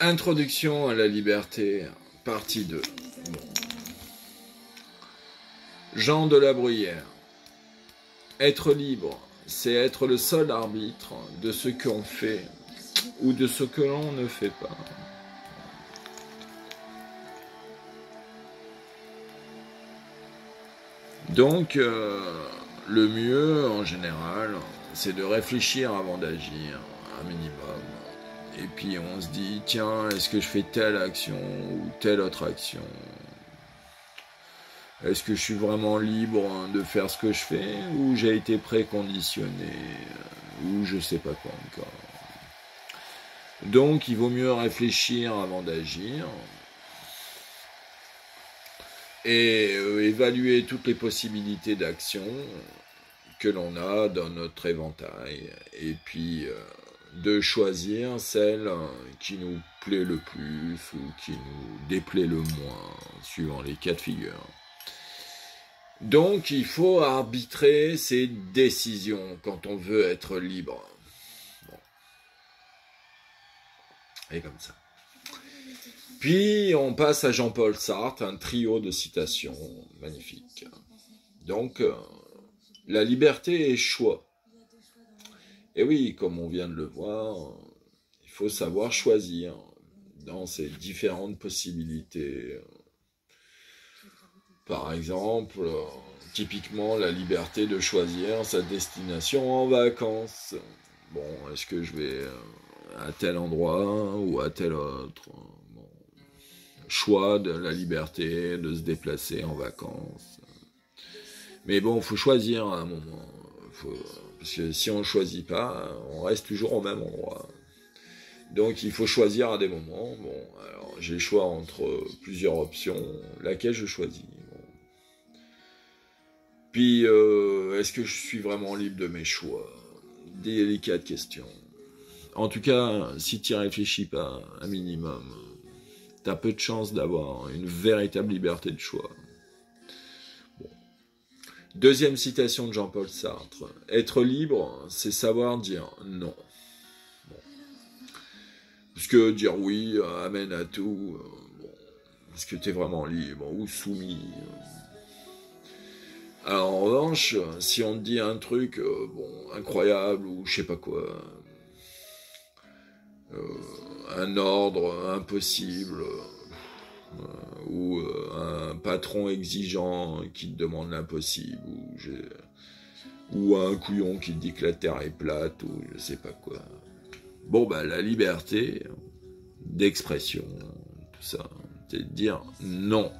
Introduction à la liberté, partie 2. Bon. Jean de la Bruyère. Être libre, c'est être le seul arbitre de ce qu'on fait ou de ce que l'on ne fait pas. Donc, le mieux, en général, c'est de réfléchir avant d'agir, un minimum. Et puis on se dit, tiens, est-ce que je fais telle action ou telle autre action? Est-ce que je suis vraiment libre de faire ce que je fais ou j'ai été préconditionné ou je sais pas quoi encore? Donc il vaut mieux réfléchir avant d'agir et évaluer toutes les possibilités d'action que l'on a dans notre éventail et puis de choisir celle qui nous plaît le plus ou qui nous déplaît le moins, suivant les cas de figure. Donc, il faut arbitrer ses décisions quand on veut être libre. Bon. Et comme ça. Puis, on passe à Jean-Paul Sartre, un trio de citations magnifiques. Donc, la liberté est choix. Et oui, comme on vient de le voir, il faut savoir choisir dans ces différentes possibilités. Par exemple, typiquement la liberté de choisir sa destination en vacances. Bon, est-ce que je vais à tel endroit ou à tel autre? Bon, choix de la liberté de se déplacer en vacances. Mais bon, il faut choisir à un moment. Parce que si on ne choisit pas, on reste toujours au même endroit. Donc il faut choisir à des moments. Bon, alors j'ai le choix entre plusieurs options. Laquelle je choisis? Bon. Puis, est-ce que je suis vraiment libre de mes choix? Délicate question. En tout cas, si tu n'y réfléchis pas un minimum, tu as peu de chances d'avoir une véritable liberté de choix. Deuxième citation de Jean-Paul Sartre. Être libre, c'est savoir dire non. Bon. Parce que dire oui amène à tout. Bon. Est-ce que tu es vraiment libre ou soumis? Alors en revanche, si on te dit un truc incroyable ou je sais pas quoi, un ordre impossible, ou un patron exigeant qui te demande l'impossible, ou un couillon qui te dit que la terre est plate, ou je sais pas quoi. Bon, bah la liberté d'expression, tout ça, c'est de dire non,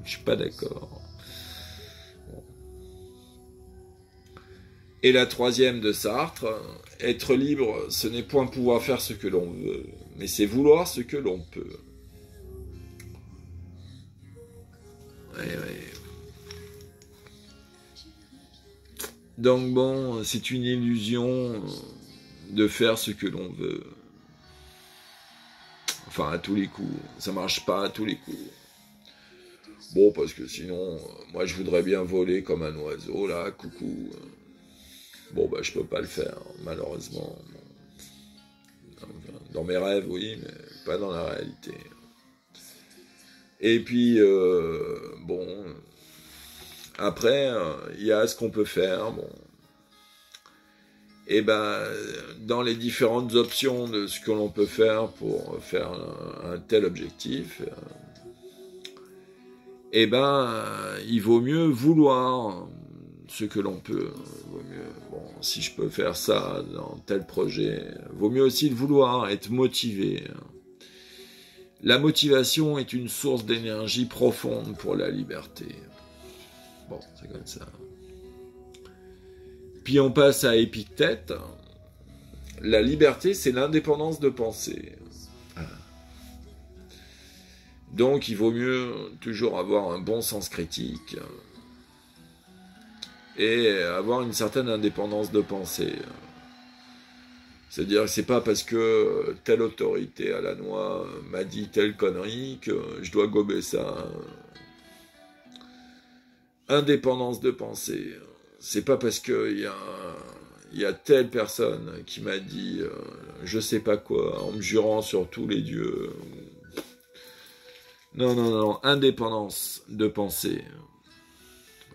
je suis pas d'accord. Bon. Et la troisième de Sartre, être libre, ce n'est point pouvoir faire ce que l'on veut, mais c'est vouloir ce que l'on peut. Ouais. Donc bon, c'est une illusion de faire ce que l'on veut. Enfin, à tous les coups. Ça marche pas à tous les coups. Bon, parce que sinon, moi je voudrais bien voler comme un oiseau, là, coucou. Bon, bah je peux pas le faire, malheureusement. Dans mes rêves, oui, mais pas dans la réalité. Et puis, bon, après, il y a ce qu'on peut faire, bon. Et ben, dans les différentes options de ce que l'on peut faire pour faire un tel objectif, et ben, il vaut mieux vouloir ce que l'on peut. Vaut mieux, bon, si je peux faire ça dans tel projet, vaut mieux aussi le vouloir, être motivé. La motivation est une source d'énergie profonde pour la liberté. Bon, c'est comme ça. Puis on passe à Épictète. La liberté, c'est l'indépendance de penser. Donc, il vaut mieux toujours avoir un bon sens critique et avoir une certaine indépendance de pensée. C'est-à-dire que c'est pas parce que telle autorité à la noix m'a dit telle connerie que je dois gober ça. Indépendance de pensée. C'est pas parce qu'il y a il y a telle personne qui m'a dit je sais pas quoi, en me jurant sur tous les dieux. Non, non, non, indépendance de pensée.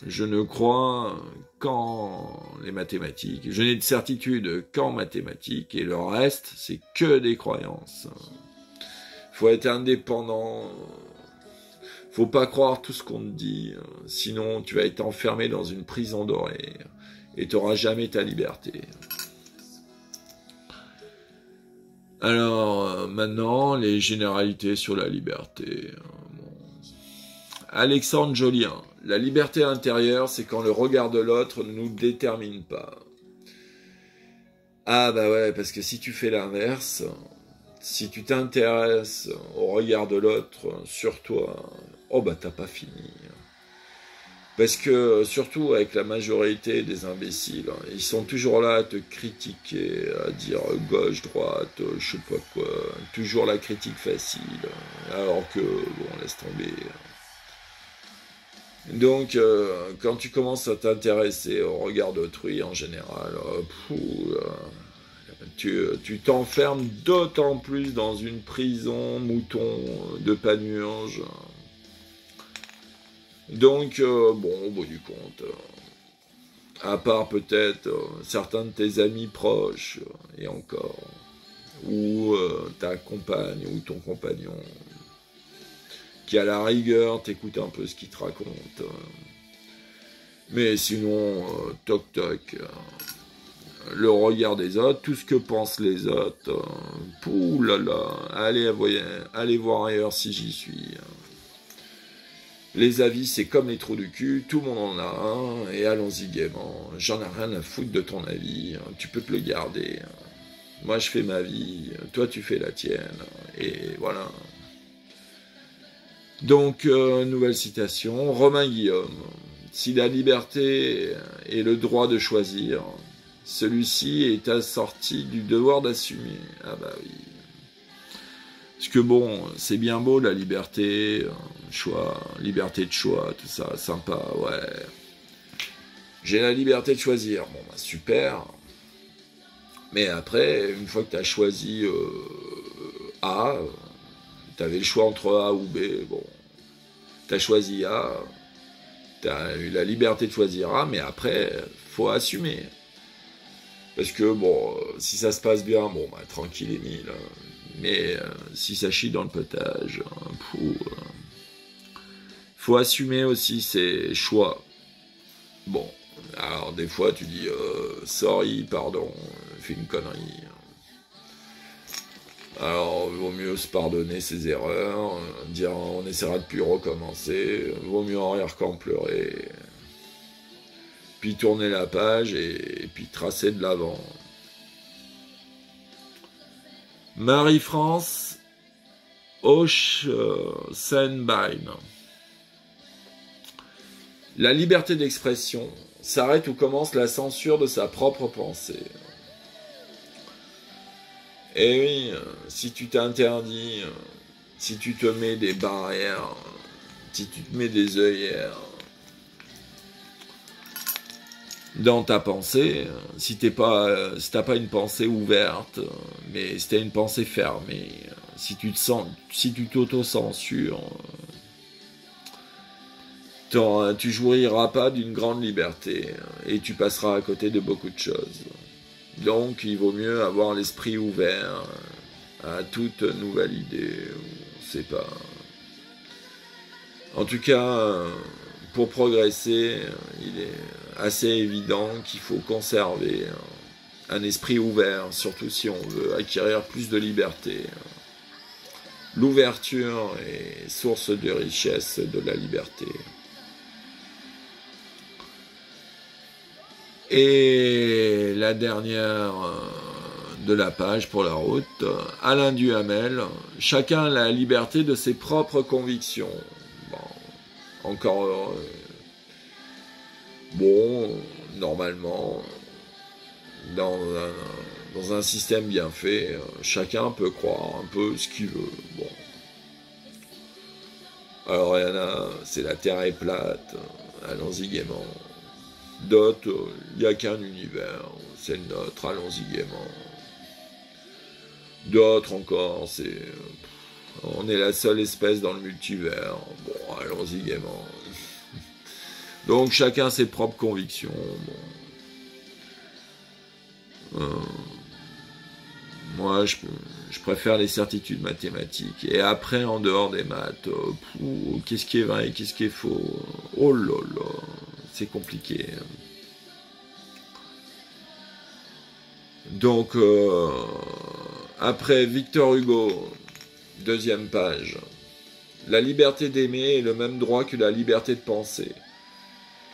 Je ne crois qu'en les mathématiques. Je n'ai de certitude qu'en mathématiques, et le reste, c'est que des croyances. Faut être indépendant. Faut pas croire tout ce qu'on te dit, sinon tu vas être enfermé dans une prison dorée et tu n'auras jamais ta liberté. Alors, maintenant, les généralités sur la liberté. Bon. Alexandre Jolien, la liberté intérieure, c'est quand le regard de l'autre ne nous détermine pas. Ah bah ouais, parce que si tu fais l'inverse, si tu t'intéresses au regard de l'autre sur toi, oh bah t'as pas fini. Parce que, surtout avec la majorité des imbéciles, ils sont toujours là à te critiquer, à dire gauche, droite, je sais pas quoi, toujours la critique facile, alors que, bon, laisse tomber. Donc, quand tu commences à t'intéresser au regard d'autrui, en général, tu t'enfermes d'autant plus dans une prison mouton de panurge. Donc, bon, au bout du compte, à part peut-être certains de tes amis proches, et encore, ou ta compagne ou ton compagnon, qui à la rigueur t'écoute un peu ce qu'il te raconte. Mais sinon, toc toc, le regard des autres, tout ce que pensent les autres, poulala, allez voir ailleurs si j'y suis. Les avis, c'est comme les trous du cul, tout le monde en a un, et allons-y gaiement. J'en ai rien à foutre de ton avis, tu peux te le garder. Moi, je fais ma vie, toi, tu fais la tienne, et voilà. Donc, nouvelle citation, Romain Guillaume. Si la liberté est le droit de choisir, celui-ci est assorti du devoir d'assumer. Ah bah oui. Parce que bon, c'est bien beau la liberté, choix, liberté de choix, tout ça, sympa, ouais. J'ai la liberté de choisir, bon bah super. Mais après, une fois que tu as choisi A, tu avais le choix entre A ou B, bon. Tu as choisi A, tu as eu la liberté de choisir A, mais après, faut assumer. Parce que bon, si ça se passe bien, bon bah tranquille Émile. Mais si ça chie dans le potage, faut assumer aussi ses choix. Bon, alors des fois tu dis sorry, pardon, fait une connerie. Alors vaut mieux se pardonner ses erreurs, dire on essaiera de plus recommencer, vaut mieux en rire qu'en pleurer. Puis tourner la page et puis tracer de l'avant. Marie-France Ochsenbein. La liberté d'expression s'arrête où commence la censure de sa propre pensée. Et oui, si tu t'interdis, si tu te mets des barrières, si tu te mets des œillères dans ta pensée, si t'as pas une pensée ouverte, mais si t'as une pensée fermée, si tu t'auto-censures, tu jouiras pas d'une grande liberté et tu passeras à côté de beaucoup de choses. Donc il vaut mieux avoir l'esprit ouvert à toute nouvelle idée, on sait pas. En tout cas, pour progresser, il est assez évident qu'il faut conserver un esprit ouvert, surtout si on veut acquérir plus de liberté. L'ouverture est source de richesse de la liberté. Et la dernière de la page pour la route, Alain Duhamel, chacun a la liberté de ses propres convictions. Bon, encore bon, normalement, dans un système bien fait, chacun peut croire un peu ce qu'il veut. Bon. Alors il y en a, c'est la terre est plate, allons-y gaiement. D'autres, il n'y a qu'un univers, c'est le nôtre, allons-y gaiement. D'autres encore, on est la seule espèce dans le multivers, bon, allons-y gaiement. Donc chacun ses propres convictions. Bon. Moi, je préfère les certitudes mathématiques. Et après, en dehors des maths, qu'est-ce qui est vrai et qu'est-ce qui est faux? Oh là là, c'est compliqué. Donc, après Victor Hugo, deuxième page. La liberté d'aimer est le même droit que la liberté de penser.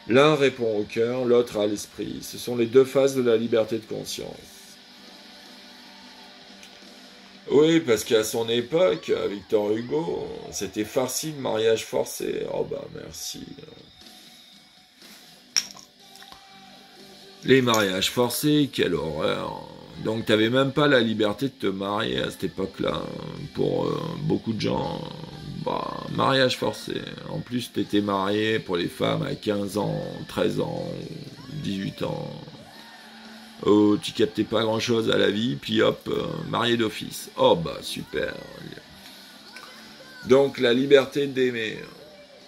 L'un répond au cœur, l'autre à l'esprit. Ce sont les deux faces de la liberté de conscience. Oui, parce qu'à son époque, Victor Hugo, c'était farci de mariage forcé. Oh bah merci. Les mariages forcés, quelle horreur. Donc t'avais même pas la liberté de te marier à cette époque-là. Pour beaucoup de gens, bah, mariage forcé. En plus, t'étais marié pour les femmes à 15 ans, 13 ans, 18 ans. Oh, tu captais pas grand-chose à la vie, puis hop, marié d'office. Oh bah super. Donc la liberté d'aimer.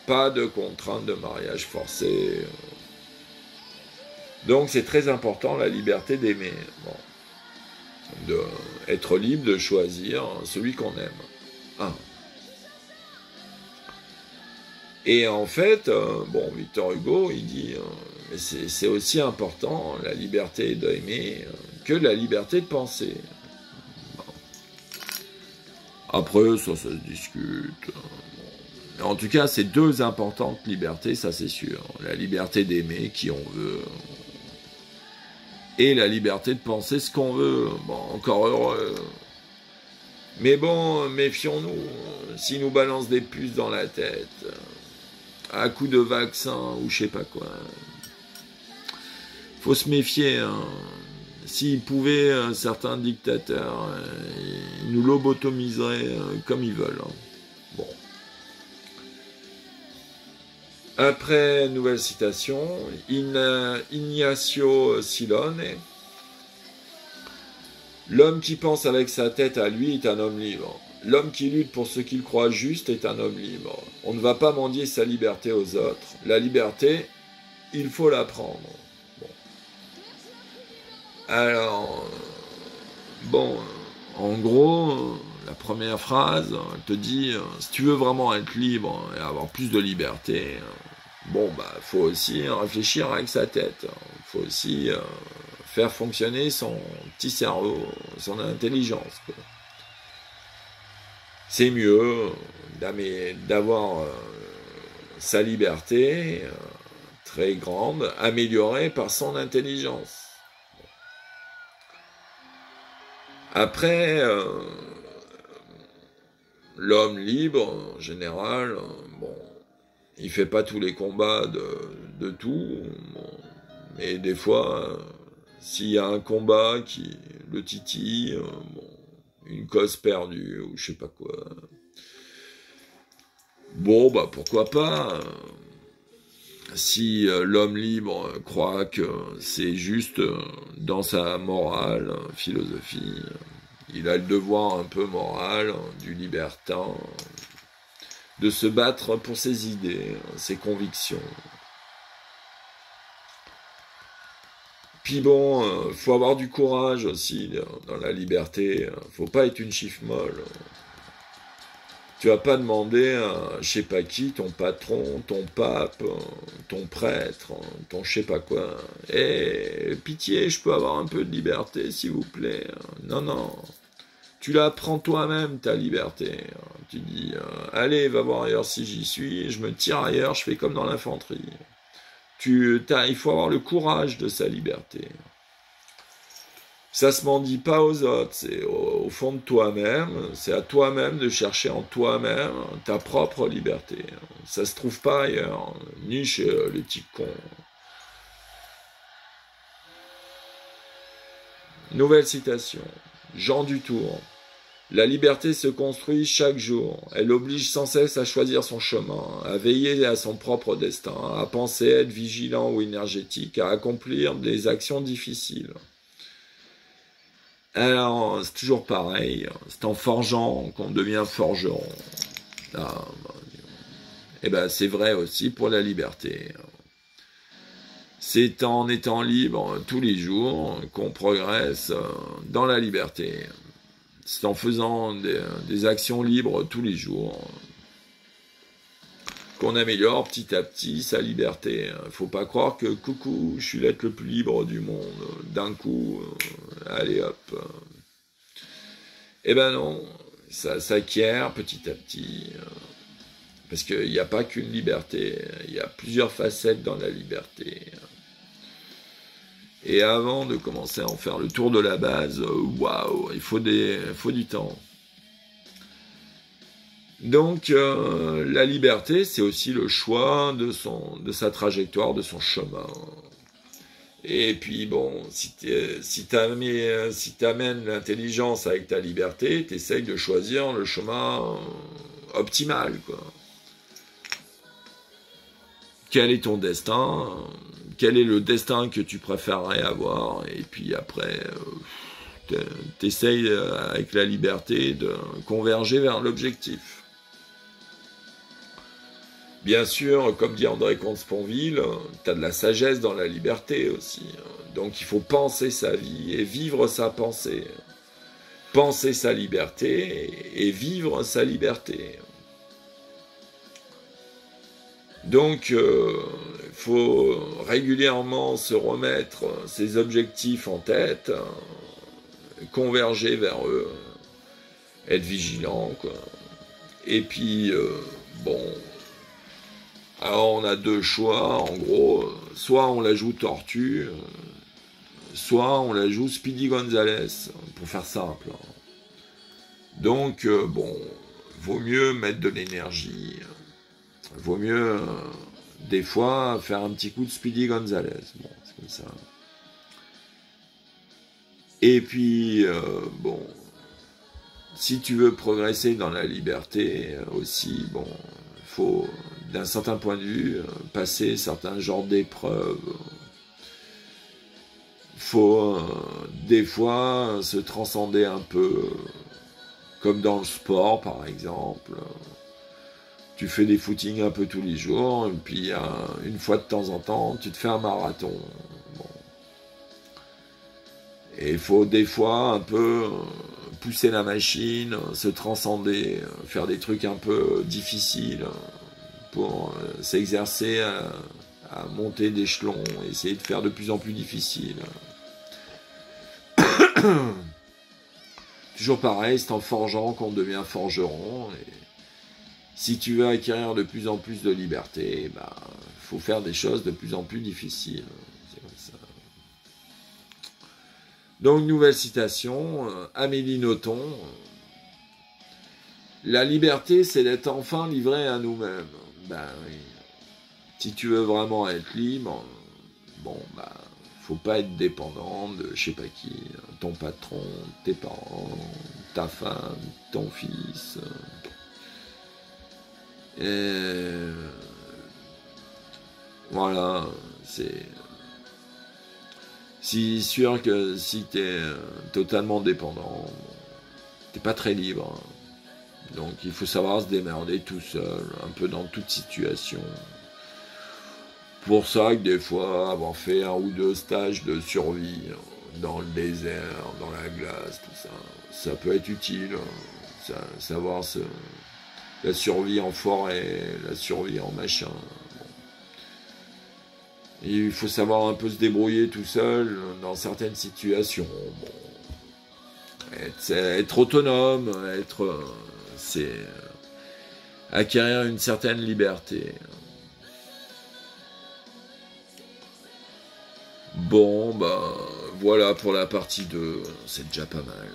Pas de contrainte de mariage forcé. Donc c'est très important la liberté d'aimer. Bon. Être libre de choisir celui qu'on aime. Ah. Et en fait, bon, Victor Hugo, il dit, c'est aussi important, la liberté d'aimer, que la liberté de penser. Bon. Après, ça se discute. Bon. En tout cas, c'est deux importantes libertés, ça c'est sûr. La liberté d'aimer qui on veut, et la liberté de penser ce qu'on veut. Bon, encore heureux. Mais bon, méfions-nous, s'ils nous balancent des puces dans la tête, à coup de vaccin ou je sais pas quoi. Faut se méfier, hein. S'ils pouvaient, certains dictateurs, ils nous lobotomiseraient comme ils veulent. Hein. Bon. Après, nouvelle citation, Ignacio Silone. L'homme qui pense avec sa tête à lui est un homme libre. L'homme qui lutte pour ce qu'il croit juste est un homme libre. On ne va pas mendier sa liberté aux autres. La liberté, il faut la prendre. Bon. Alors, bon, en gros, la première phrase te dit, si tu veux vraiment être libre et avoir plus de liberté, bon, bah, faut aussi réfléchir avec sa tête. Faut aussi faire fonctionner son petit cerveau, son intelligence. Quoi. C'est mieux d'avoir sa liberté très grande, améliorée par son intelligence. Après, l'homme libre, en général, bon, il fait pas tous les combats de tout, bon, mais des fois, s'il y a un combat qui le titille, bon, une cause perdue, ou je sais pas quoi. Bon, bah pourquoi pas. Si l'homme libre croit que c'est juste dans sa morale, philosophie, il a le devoir un peu moral du libertin de se battre pour ses idées, ses convictions. Puis bon, faut avoir du courage aussi dans la liberté. Faut pas être une chiffre molle. Tu vas pas demander à je sais pas qui, ton patron, ton pape, ton prêtre, ton je sais pas quoi. Eh, pitié, je peux avoir un peu de liberté, s'il vous plaît. Non, non. Tu la prends toi-même, ta liberté. Tu dis, allez, va voir ailleurs si j'y suis, je me tire ailleurs, je fais comme dans l'infanterie. Il faut avoir le courage de sa liberté. Ça se mendie pas aux autres, c'est au fond de toi-même, c'est à toi-même de chercher en toi-même ta propre liberté. Ça se trouve pas ailleurs, ni chez les petits cons. Nouvelle citation, Jean Dutour. La liberté se construit chaque jour. Elle oblige sans cesse à choisir son chemin, à veiller à son propre destin, à penser, être vigilant ou énergétique, à accomplir des actions difficiles. Alors, c'est toujours pareil, c'est en forgeant qu'on devient forgeron. Ah, et ben, c'est vrai aussi pour la liberté. C'est en étant libre tous les jours qu'on progresse dans la liberté. C'est en faisant des actions libres tous les jours qu'on améliore petit à petit sa liberté. Faut pas croire que coucou, je suis l'être le plus libre du monde, d'un coup, allez hop. Eh ben non, ça s'acquiert petit à petit. Parce qu'il n'y a pas qu'une liberté, il y a plusieurs facettes dans la liberté. Et avant de commencer à en faire le tour de la base, waouh, il faut du temps. Donc, la liberté, c'est aussi le choix de sa trajectoire, de son chemin. Et puis, bon, si t'amènes l'intelligence avec ta liberté, t'essayes de choisir le chemin optimal, quoi. Quel est ton destin ? Quel est le destin que tu préférerais avoir? Et puis après, t'essayes avec la liberté de converger vers l'objectif. Bien sûr, comme dit André Comte-Sponville, t'as de la sagesse dans la liberté aussi. Donc il faut penser sa vie et vivre sa pensée. Penser sa liberté et vivre sa liberté. Donc, il faut régulièrement se remettre ses objectifs en tête, converger vers eux, être vigilant, quoi. Et puis, bon, alors on a deux choix, en gros, soit on la joue Tortue, soit on la joue Speedy Gonzales, pour faire simple. Donc, bon, vaut mieux mettre de l'énergie. Vaut mieux, des fois, faire un petit coup de Speedy Gonzales. Bon, c'est comme ça. Et puis, bon, si tu veux progresser dans la liberté aussi, bon, il faut, d'un certain point de vue, passer certains genres d'épreuves. Il faut, des fois, se transcender un peu, comme dans le sport, par exemple. Tu fais des footings un peu tous les jours, et puis une fois de temps en temps, tu te fais un marathon. Bon. Et il faut des fois un peu pousser la machine, se transcender, faire des trucs un peu difficiles pour s'exercer à monter d'échelon, essayer de faire de plus en plus difficile. Toujours pareil, c'est en forgeant qu'on devient forgeron. Et si tu veux acquérir de plus en plus de liberté, bah, faut faire des choses de plus en plus difficiles. C'est comme ça. Donc, nouvelle citation, Amélie Nothomb. La liberté, c'est d'être enfin livré à nous-mêmes. Ben oui. Si tu veux vraiment être libre, bon, bah, faut pas être dépendant de je sais pas qui, ton patron, tes parents, ta femme, ton fils. Et voilà, c'est sûr que si t'es totalement dépendant, t'es pas très libre. Donc il faut savoir se démerder tout seul, un peu dans toute situation. Pour ça que des fois, avoir fait un ou deux stages de survie dans le désert, dans la glace, tout ça, ça peut être utile. Savoir la survie en forêt, la survie en machin. Bon. Et il faut savoir un peu se débrouiller tout seul dans certaines situations. Bon. Être autonome, c'est acquérir une certaine liberté. Bon, bah, voilà pour la partie 2, c'est déjà pas mal.